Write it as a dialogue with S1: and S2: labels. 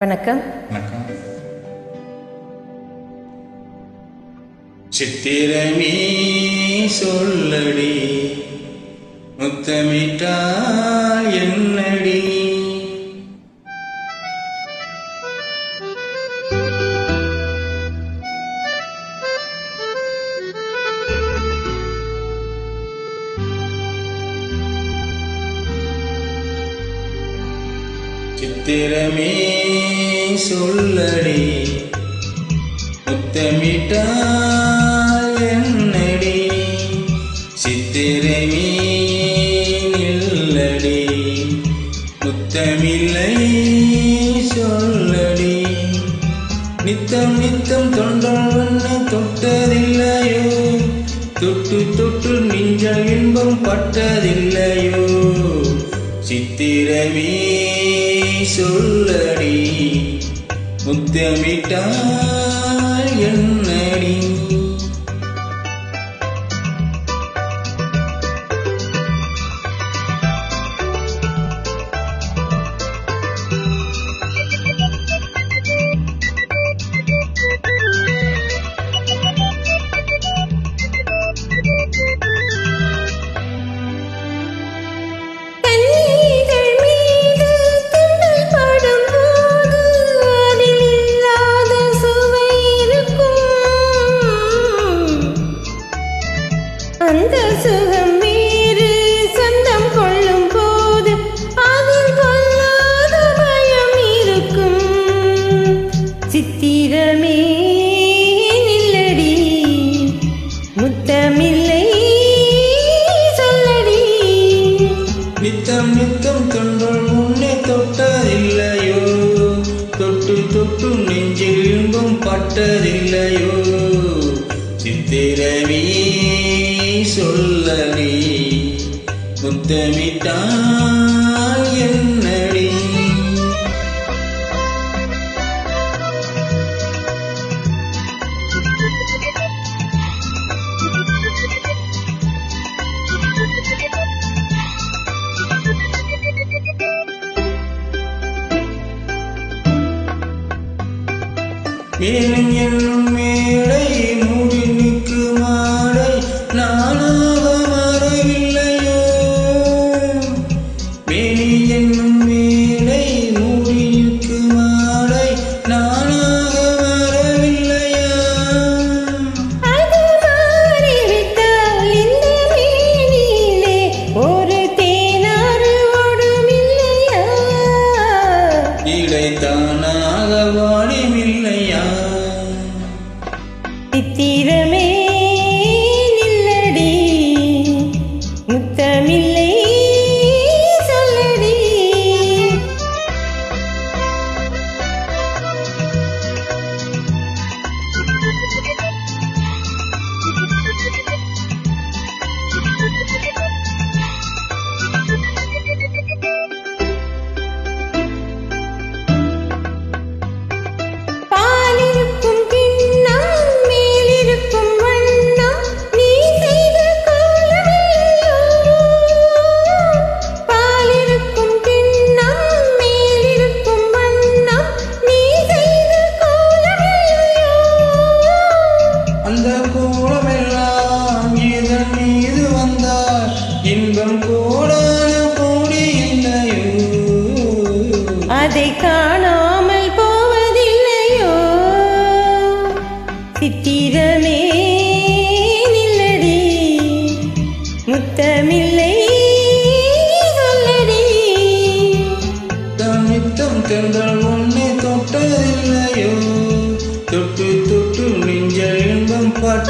S1: வணக்கம்.
S2: வணக்கம். சித்திரமே சொல்லடி முத்தமிட்டால் என்னடி, சித்திரமே சொல்லடி முத்தமிட்டால் என்னடி, சித்திரமே நில்லடி முத்தமில்லை சொல்லடி, நித்தம் நித்தம் தொண்டல் உன்னை தொட்டதில்லையோ, தொட்டு தொட்டு நெஞ்சல் இன்பம் பட்டதில்லையோ, சித்திரமே சொல்லடி முத்தமிட்டால் என்னடி.
S1: அந்த சுகம் வேறு, சொந்தம் கொள்ளும் போது அதில் கொள்ளாத பயம் இருக்கும். சித்திரமே நில்லடி முத்தமில்லை சொல்லடி,
S2: நித்தம் நித்தம் தொண்டல் உன்னை தொட்டதில்லையோ, தொட்டு தொட்டு நெஞ்சில் இன்பம் பட்டதில்லையோ, சித்திரமே சொல்லடி முத்தமிட்டால் என்னடி. மேலும் என்னும் மேடை மூடி நிற்கும் மாடை நானாக வரவில்லையோ, மேனி என்னும் மேடை மூடி நிற்கும் மாடை நானாக வரவில்லையா,
S1: அது மாறிவிட்டால் இந்த மேனியிலே ஒரு தேனாறு ஓடுமில்லையா,
S2: இடைத்தானாக வாடிமில்லையா,
S1: சித்திரமே நில்லடி முத்தமில்லை சொல்லடி, பாலிருக்கும் கிண்ணம் மேலிருக்கும் வண்ணம் நீ செய்த கோலமில்லையோ, பாலிருக்கும் கிண்ணம் மேலிருக்கும் வண்ணம் நீ செய்த கோலமில்லையோ,
S2: அந்த கோலமெல்லாம் இதன் மீது வந்தால் இன்பம் கோடான கோடி இல்லையோ,
S1: அதை காணாமல் போவதில்லையோ, சித்திரமே நில்லடி முத்தமில்லை சொல்லடி,
S2: நித்தம் தென்றல் உன்னை தொட்டதில்லையோ, தொட்டு தொட்டு நெஞ்சல் இன்பம் பட்ட